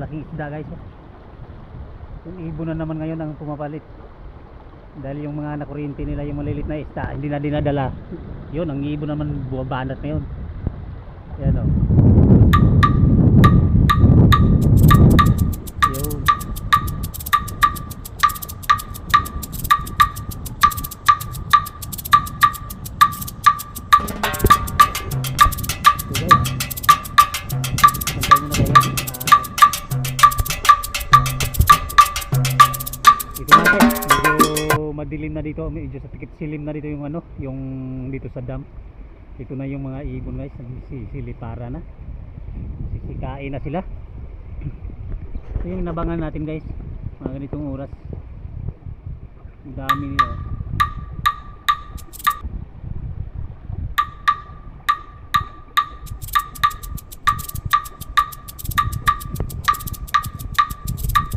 malaking isda guys. Yung ibon na naman ngayon ang pumapalit. Dahil yung mga nakuryente nila yung malilit na isda hindi na dinadala. Yun, ang ibon naman buwabanat na yun. Yan o. Yun. Madilim na dito, medyo sa tikip silim na dito yung ano, yung dito sa dam. Dito na yung mga ibon guys, silipara na. Sisikain na sila. Ito yung nabangan natin guys, mga ganitong oras. Ang dami nila.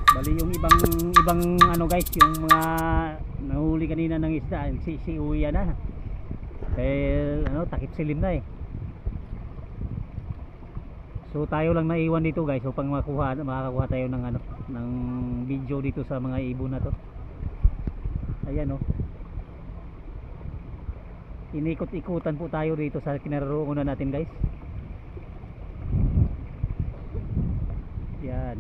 Bali yung ibang ano guys, yung mga nahuli kanina ng isda, uwi na. Dahil ano, takip silim na eh. So tayo lang naiwan dito guys upang makakuha tayo ng ano, ng video dito sa mga ibon na to. Ayan oh. Inikot-ikutan po tayo dito sa kinaroroonan natin guys. Yan.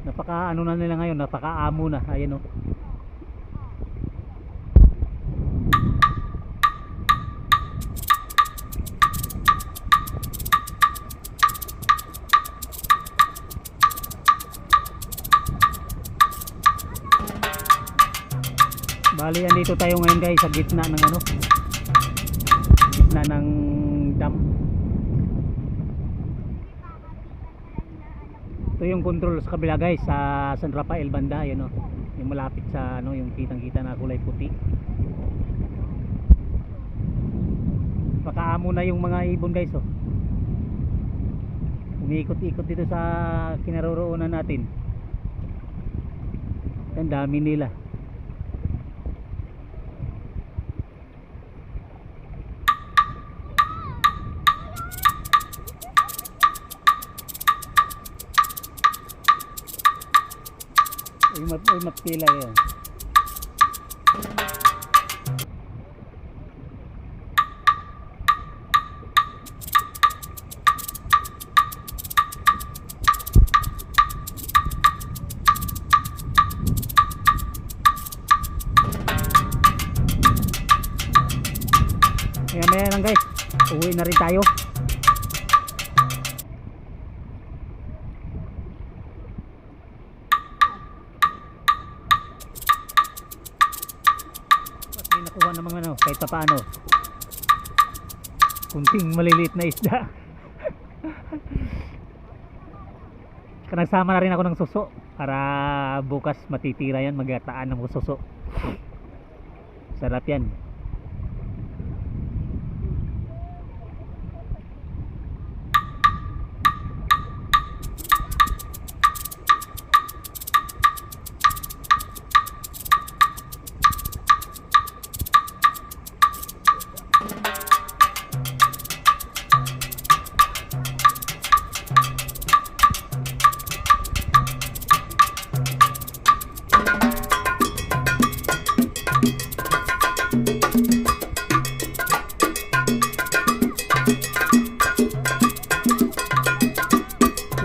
Napaka ano na nila ngayon, napaka amo na. Ayan oh. Bali andito tayo ngayon guys sa gitna ng ano, gitna ng dam. Ito yung control sa kabila guys, sa San Rafael banda, yun oh. Yung malapit sa ano, yung kitang-kita na kulay puti. Pakaamo na yung mga ibon guys oh. Umiikot-ikot dito sa kinaroroonan natin. Ang dami nila. Ay mapila yun. Maya lang guys, uwi na rin tayo. Nakuha naman ano, kahit pa paano kunting maliliit na isda. Nagsama na rin ako ng suso para bukas matitira yan, magataan ng suso. Sarap yan.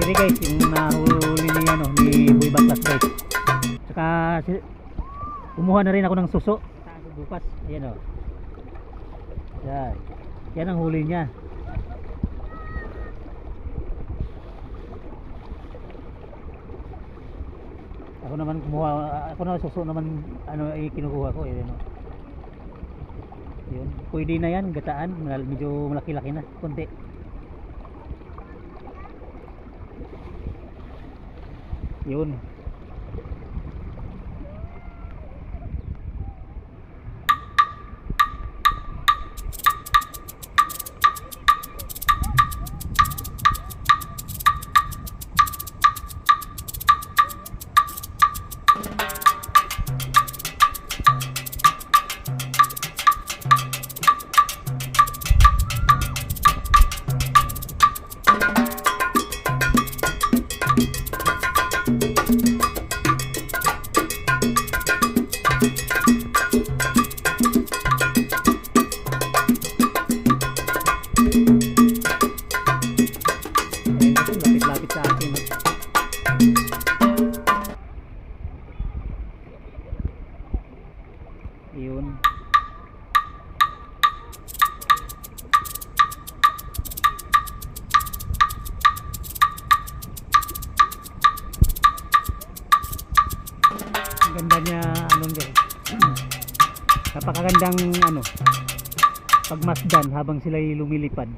Ini guys, yung nahuli ni ano, ni Boy Baklas guys. Saka kumuha na rin ako ng suso bukas. Ayan oh. Yan. Yan ang huli niya. Ako naman kumuha, ako na suso naman ano kinukuha ko, ayan oh. Yun. Pwede na yan, gataan, medyo malaki-laki na, konti. Yun. Ganda niya ano guys. Napakagandang ano pagmasdan habang sila lumilipad.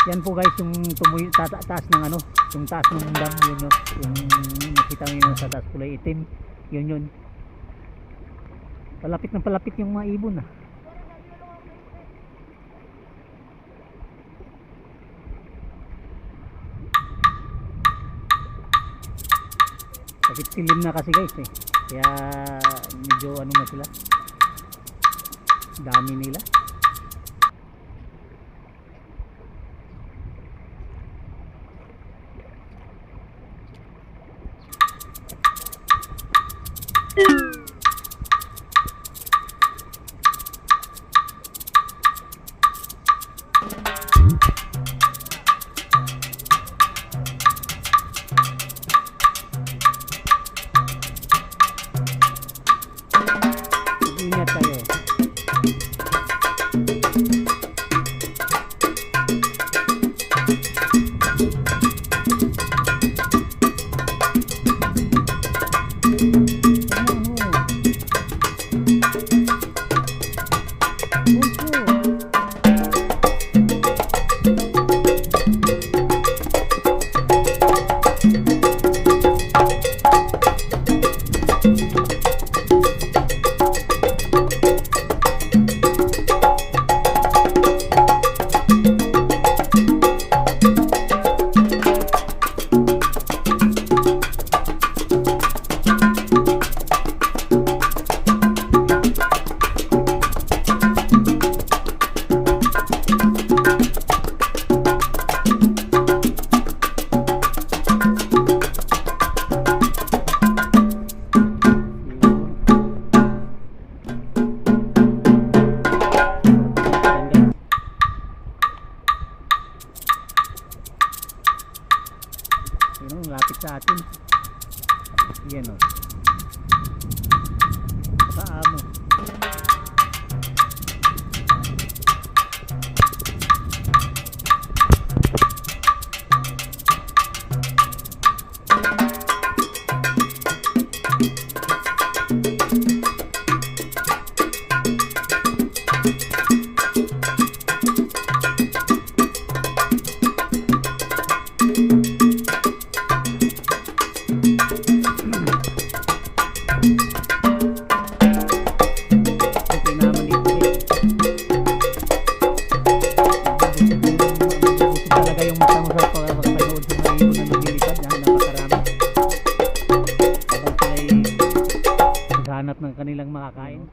Yan po guys yung taas ng ano, yung taas ng dam yun no, yung nakita niyo sa taas kulay itim, yun. Palapit ng palapit yung mga ibon ah. Bakit silim na kasi guys eh. Kaya medyo ano na sila. Dami nila. Ingat tayo. Yun o, lapit sa atin. Yan o. Sa amo. Hanap ng kanilang makakain.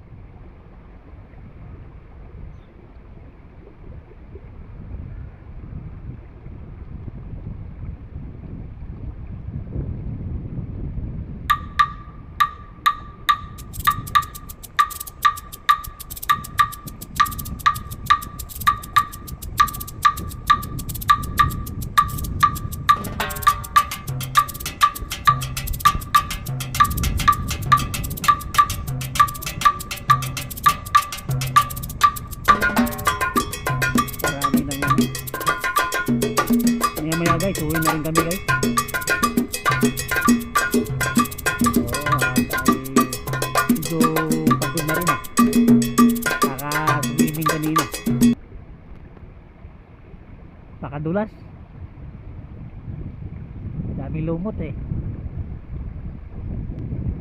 Maya guys, uwi na rin kami guys. Medyo pagod na rin ah. Naka-swimming kanina. Nakadulas. Daming lumot eh.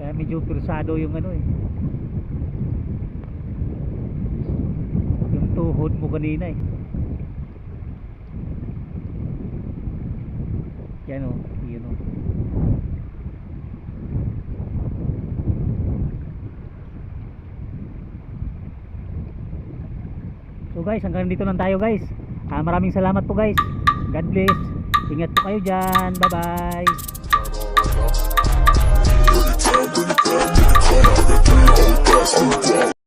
Kaya medyo pirsado yung ano eh. Yung tuhod mo kanina eh. Yan o, yun o. So guys, hanggang dito lang tayo guys. Maraming salamat po guys. God bless. Ingat po kayo dyan. Bye bye.